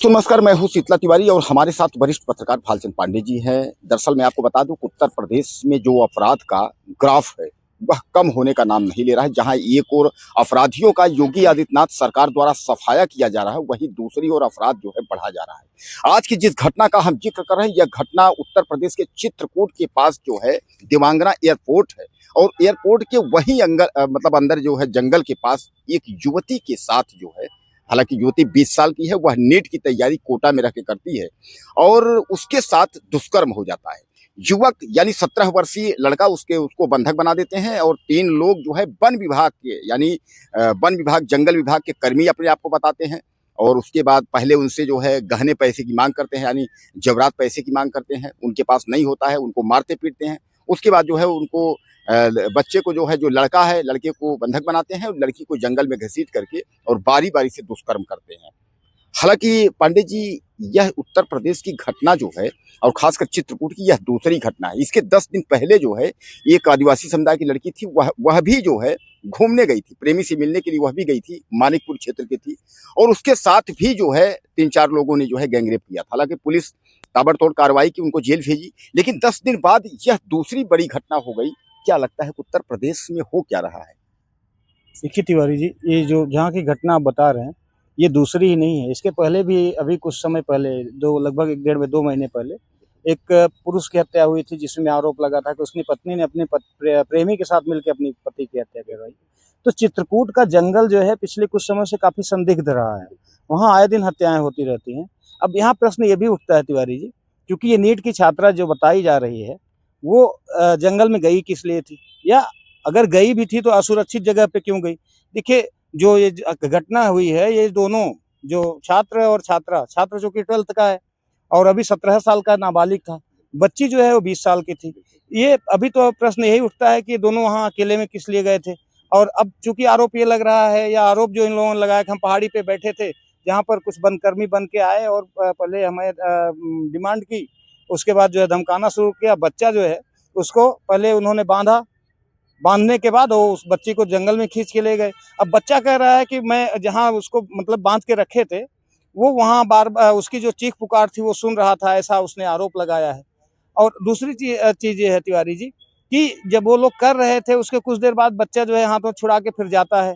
तो नमस्कार, मैं हूँ शीतला तिवारी और हमारे साथ वरिष्ठ पत्रकार भालचंद पांडे जी हैं। दरअसल मैं आपको बता दूं कि उत्तर प्रदेश में जो अपराध का ग्राफ है वह कम होने का नाम नहीं ले रहा है। जहां एक ओर अपराधियों का योगी आदित्यनाथ सरकार द्वारा सफाया किया जा रहा है, वहीं दूसरी ओर अपराध जो है बढ़ा जा रहा है। आज की जिस घटना का हम जिक्र कर रहे हैं, यह घटना उत्तर प्रदेश के चित्रकूट के पास जो है देवांगना एयरपोर्ट है। और एयरपोर्ट के वहीं अंदर जो है जंगल के पास एक युवती के साथ जो है, हालांकि युवती 20 साल की है, वह नीट की तैयारी कोटा में रह के करती है और उसके साथ दुष्कर्म हो जाता है। युवक यानी 17 वर्षीय लड़का उसको बंधक बना देते हैं और 3 लोग जो है वन विभाग के यानी वन विभाग जंगल विभाग के कर्मी अपने आप को बताते हैं। और उसके बाद पहले उनसे जो है गहने पैसे की मांग करते हैं, यानी जेवरात पैसे की मांग करते हैं। उनके पास नहीं होता है, उनको मारते पीटते हैं। उसके बाद जो है उनको बच्चे को जो है, जो लड़का है, लड़के को बंधक बनाते हैं और लड़की को जंगल में घसीट करके और बारी बारी से दुष्कर्म करते हैं। हालांकि पांडे जी, यह उत्तर प्रदेश की घटना जो है और खासकर चित्रकूट की यह दूसरी घटना है। इसके 10 दिन पहले जो है एक आदिवासी समुदाय की लड़की थी, वह भी जो है घूमने गई थी, प्रेमी से मिलने के लिए वह भी गई थी, मानिकपुर क्षेत्र की थी। और उसके साथ भी जो है 3-4 लोगों ने जो है गैंगरेप किया था। हालांकि पुलिस ताबड़तोड़ कार्रवाई की, उनको जेल भेजी, लेकिन 10 दिन बाद यह दूसरी बड़ी घटना हो गई। क्या लगता है कि उत्तर प्रदेश में हो क्या रहा है? देखिए तिवारी जी, ये जो जहाँ की घटना आप बता रहे हैं, ये दूसरी ही नहीं है। इसके पहले भी अभी कुछ समय पहले, लगभग 1 डेढ़ में 2 महीने पहले एक पुरुष की हत्या हुई थी, जिसमें आरोप लगा था कि उसकी पत्नी ने अपने प्रेमी के साथ मिलकर अपनी पति की हत्या करवाई। तो चित्रकूट का जंगल जो है पिछले कुछ समय से काफी संदिग्ध रहा है। वहाँ आए दिन हत्याएं होती रहती हैं। अब यहाँ प्रश्न ये भी उठता है तिवारी जी, क्योंकि ये नीट की छात्रा जो बताई जा रही है, वो जंगल में गई किस लिए थी, या अगर गई भी थी तो असुरक्षित जगह पे क्यों गई? देखिए, जो ये घटना हुई है, ये दोनों जो छात्र और छात्र जो कि 12th का है और अभी 17 साल का नाबालिग था, बच्ची जो है वो 20 साल की थी। ये अभी तो प्रश्न यही उठता है कि दोनों वहाँ अकेले में किस लिए गए थे। और अब चूंकि आरोप ये लग रहा है, या आरोप जो इन लोगों ने लगाया कि हम पहाड़ी पे बैठे थे, जहाँ पर कुछ वनकर्मी बन के आए और पहले हमें डिमांड की, उसके बाद जो है धमकाना शुरू किया। बच्चा जो है उसको पहले उन्होंने बांधने के बाद वो उस बच्ची को जंगल में खींच के ले गए। अब बच्चा कह रहा है कि मैं जहाँ उसको मतलब बांध के रखे थे, वो वहाँ उसकी जो चीख पुकार थी वो सुन रहा था, ऐसा उसने आरोप लगाया है। और दूसरी चीज ये है तिवारी जी, कि जब वो लोग कर रहे थे, उसके कुछ देर बाद बच्चा जो है हाथों छुड़ा के फिर जाता है।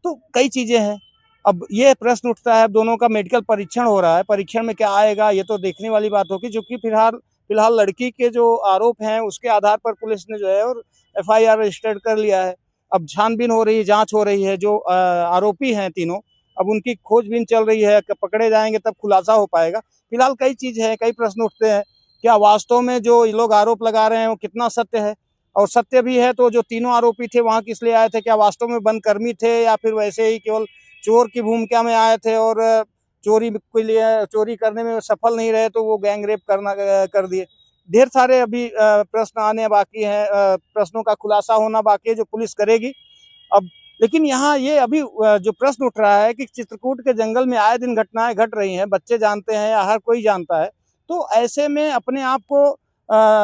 तो कई चीजें हैं। अब ये प्रश्न उठता है, अब दोनों का मेडिकल परीक्षण हो रहा है, परीक्षण में क्या आएगा ये तो देखने वाली बात होगी। जो कि फिलहाल लड़की के जो आरोप हैं उसके आधार पर पुलिस ने जो है और FIR रजिस्टर्ड कर लिया है। अब छानबीन हो रही है, जांच हो रही है। जो आरोपी हैं तीनों, अब उनकी खोजबीन चल रही है, पकड़े जाएंगे तब खुलासा हो पाएगा। फिलहाल कई चीज है, कई प्रश्न उठते हैं, क्या वास्तव में जो ये लोग आरोप लगा रहे हैं वो कितना सत्य है, और सत्य भी है तो जो तीनों आरोपी थे वहां किस लिए आए थे, क्या वास्तव में वनकर्मी थे या फिर वैसे ही केवल चोर की भूमिका में आए थे और चोरी करने में सफल नहीं रहे तो वो गैंग रेप कर दिए। ढेर सारे अभी प्रश्न आने बाकी हैं, प्रश्नों का खुलासा होना बाकी है जो पुलिस करेगी अब। लेकिन यहाँ ये अभी जो प्रश्न उठ रहा है कि चित्रकूट के जंगल में आए दिन घटनाएं घट रही हैं, बच्चे जानते हैं या हर कोई जानता है, तो ऐसे में अपने आप को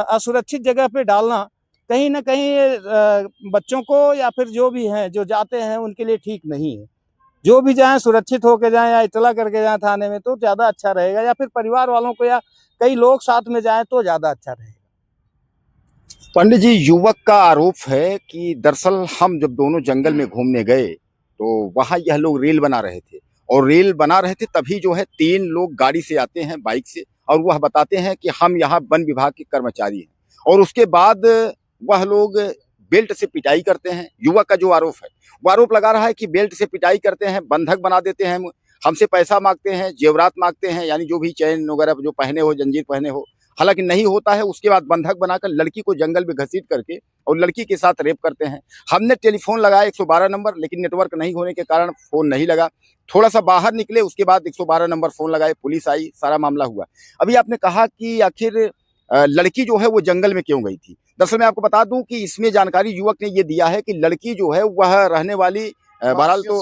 असुरक्षित जगह पे डालना कहीं ना कहीं बच्चों को या फिर जो भी हैं जो जाते हैं उनके लिए ठीक नहीं है। जो भी जाएं सुरक्षित होके जाएं या इतला करके जाएं थाने में तो ज्यादा अच्छा रहेगा, या फिर परिवार वालों को या कई लोग साथ में जाएं तो ज्यादा अच्छा रहेगा। पंडित जी, युवक का आरोप है कि दरअसल हम जब दोनों जंगल में घूमने गए तो वहां यह लोग रेल बना रहे थे, और रेल बना रहे थे तभी जो है 3 लोग गाड़ी से आते हैं, बाइक से, और वह बताते हैं कि हम यहाँ वन विभाग के कर्मचारी हैं। और उसके बाद वह लोग बेल्ट से पिटाई करते हैं। युवक का जो आरोप है, वो आरोप लगा रहा है कि बेल्ट से पिटाई करते हैं, बंधक बना देते हैं, हमसे पैसा मांगते हैं, जेवरात मांगते हैं, यानी जो भी चैन वगैरह जो पहने हो, जंजीर पहने हो। हालांकि नहीं होता है। उसके बाद बंधक बनाकर लड़की को जंगल में घसीट करके और लड़की के साथ रेप करते हैं। हमने टेलीफोन लगाया 112 नंबर, लेकिन नेटवर्क नहीं होने के कारण फोन नहीं लगा। थोड़ा सा बाहर निकले, उसके बाद 112 नंबर फोन लगाए, पुलिस आई, सारा मामला हुआ। अभी आपने कहा कि आखिर लड़की जो है वो जंगल में क्यों गई थी। दरअसल मैं आपको बता दूं कि इसमें जानकारी युवक ने ये दिया है कि लड़की जो है वह रहने वाली बहरहाल तो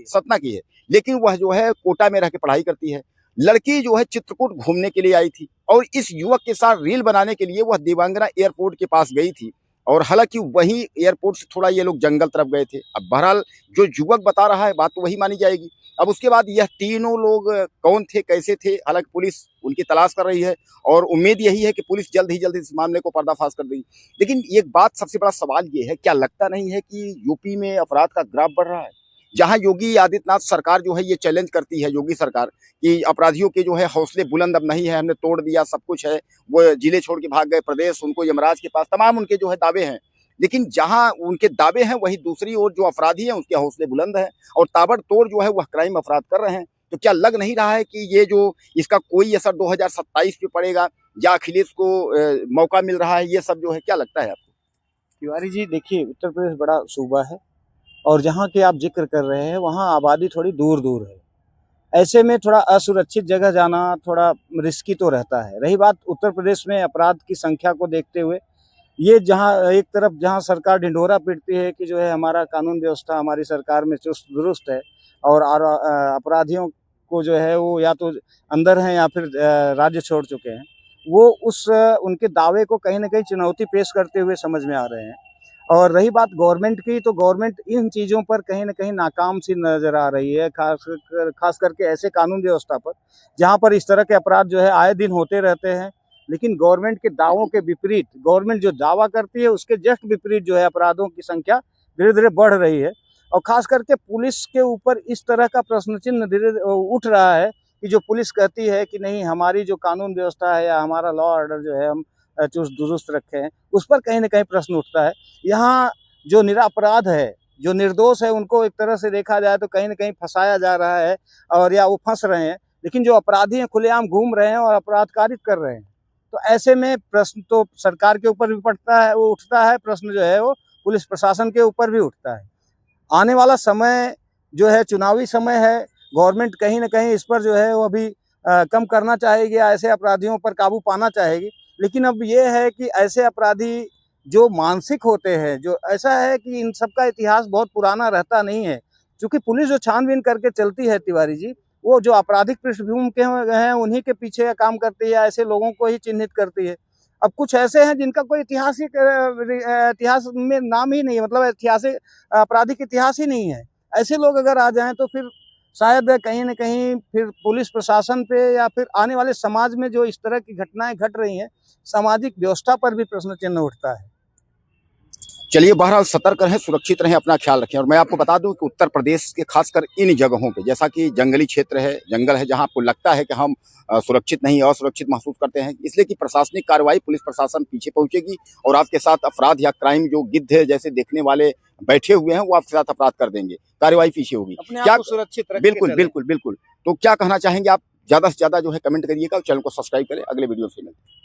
सतना की है, लेकिन वह जो है कोटा में रह के पढ़ाई करती है। लड़की जो है चित्रकूट घूमने के लिए आई थी और इस युवक के साथ रील बनाने के लिए वह देवांगना एयरपोर्ट के पास गई थी। और हालांकि वहीं एयरपोर्ट से थोड़ा ये लोग जंगल तरफ गए थे। अब बहरहाल जो युवक बता रहा है बात तो वही मानी जाएगी। अब उसके बाद यह तीनों लोग कौन थे, कैसे थे, हालांकि पुलिस उनकी तलाश कर रही है और उम्मीद यही है कि पुलिस जल्द ही जल्द इस मामले को पर्दाफाश कर देगी। लेकिन एक बात सबसे बड़ा सवाल ये है, क्या लगता नहीं है कि यूपी में अपराध का ग्राफ बढ़ रहा है? जहां योगी आदित्यनाथ सरकार जो है ये चैलेंज करती है, योगी सरकार, कि अपराधियों के जो है हौसले बुलंद अब नहीं है, हमने तोड़ दिया, सब कुछ है, वो जिले छोड़ के भाग गए प्रदेश, उनको यमराज के पास, तमाम उनके जो है दावे हैं। लेकिन जहां उनके दावे हैं वहीं दूसरी ओर जो अपराधी हैं उसके हौसले बुलंद हैं और ताबड़तोड़ जो है वह क्राइम अपराध कर रहे हैं। तो क्या लग नहीं रहा है कि ये जो इसका कोई असर 2027 पे पड़ेगा या अखिलेश को मौका मिल रहा है, ये सब जो है, क्या लगता है आपको? तिवारी जी देखिए, उत्तर प्रदेश बड़ा सूबा है और जहाँ के आप जिक्र कर रहे हैं वहाँ आबादी थोड़ी दूर दूर है। ऐसे में थोड़ा असुरक्षित जगह जाना थोड़ा रिस्की तो रहता है। रही बात उत्तर प्रदेश में अपराध की संख्या को देखते हुए, ये जहाँ एक तरफ जहाँ सरकार ढिंढोरा पीटती है कि जो है हमारा कानून व्यवस्था हमारी सरकार में चुस्त दुरुस्त है और अपराधियों को जो है वो या तो अंदर हैं या फिर राज्य छोड़ चुके हैं, वो उनके दावे को कहीं ना कहीं चुनौती पेश करते हुए समझ में आ रहे हैं। और रही बात गवर्नमेंट की, तो गवर्नमेंट इन चीज़ों पर कहीं न कहीं नाकाम सी नज़र आ रही है, खास करके ऐसे कानून व्यवस्था पर, जहाँ पर इस तरह के अपराध जो है आए दिन होते रहते हैं। लेकिन गवर्नमेंट के दावों के विपरीत, गवर्नमेंट जो दावा करती है उसके जस्ट विपरीत जो है अपराधों की संख्या धीरे-धीरे बढ़ रही है। और खास करके पुलिस के ऊपर इस तरह का प्रश्न चिन्ह धीरे उठ रहा है कि जो पुलिस कहती है कि नहीं, हमारी जो कानून व्यवस्था है या हमारा लॉ ऑर्डर जो है हम चुस्त दुरुस्त रखे हैं, उस पर कहीं न कहीं प्रश्न उठता है। यहाँ जो निरपराध है, जो निर्दोष है, उनको एक तरह से देखा जाए तो कहीं न कहीं फँसाया जा रहा है और या वो फँस रहे हैं। लेकिन जो अपराधी हैं खुलेआम घूम रहे हैं और अपराध कारित कर रहे हैं। तो ऐसे में प्रश्न तो सरकार के ऊपर भी पड़ता है, वो उठता है प्रश्न जो है वो पुलिस प्रशासन के ऊपर भी उठता है। आने वाला समय जो है चुनावी समय है, गवर्नमेंट कहीं न कहीं इस पर जो है वो अभी कम करना चाहेगी या ऐसे अपराधियों पर काबू पाना चाहेगी। लेकिन अब ये है कि ऐसे अपराधी जो मानसिक होते हैं, जो ऐसा है कि इन सब का इतिहास बहुत पुराना रहता नहीं है। चूँकि पुलिस जो छानबीन करके चलती है तिवारी जी, वो जो आपराधिक पृष्ठभूमि के हैं उन्हीं के पीछे काम करती है, ऐसे लोगों को ही चिन्हित करती है। अब कुछ ऐसे हैं जिनका कोई इतिहास में नाम ही नहीं है, मतलब ऐतिहासिक आपराधिक इतिहास ही नहीं है। ऐसे लोग अगर आ जाएँ तो फिर शायद कहीं न कहीं फिर पुलिस प्रशासन पे या फिर आने वाले समाज में जो इस तरह की घटनाएँ घट रही हैं, सामाजिक व्यवस्था पर भी प्रश्न चिन्ह उठता है। चलिए, बहरहाल सतर्क रहें, सुरक्षित रहें, अपना ख्याल रखें। और मैं आपको बता दूं कि उत्तर प्रदेश के खासकर इन जगहों पे, जैसा कि जंगली क्षेत्र है, जंगल है, जहां आपको लगता है कि हम सुरक्षित नहीं, असुरक्षित महसूस करते हैं, इसलिए कि प्रशासनिक कार्रवाई, पुलिस प्रशासन पीछे पहुंचेगी और आपके साथ अपराध या क्राइम जो गिद्ध है जैसे देखने वाले बैठे हुए हैं, वो आपके साथ अपराध कर देंगे, कार्रवाई पीछे होगी। अपने क्या आप को सुरक्षित रख के बिल्कुल चलें। बिल्कुल बिल्कुल। तो क्या कहना चाहेंगे आप? ज्यादा से ज्यादा जो है कमेंट करिएगा, चैनल को सब्सक्राइब करें। अगले वीडियो से मिलते हैं।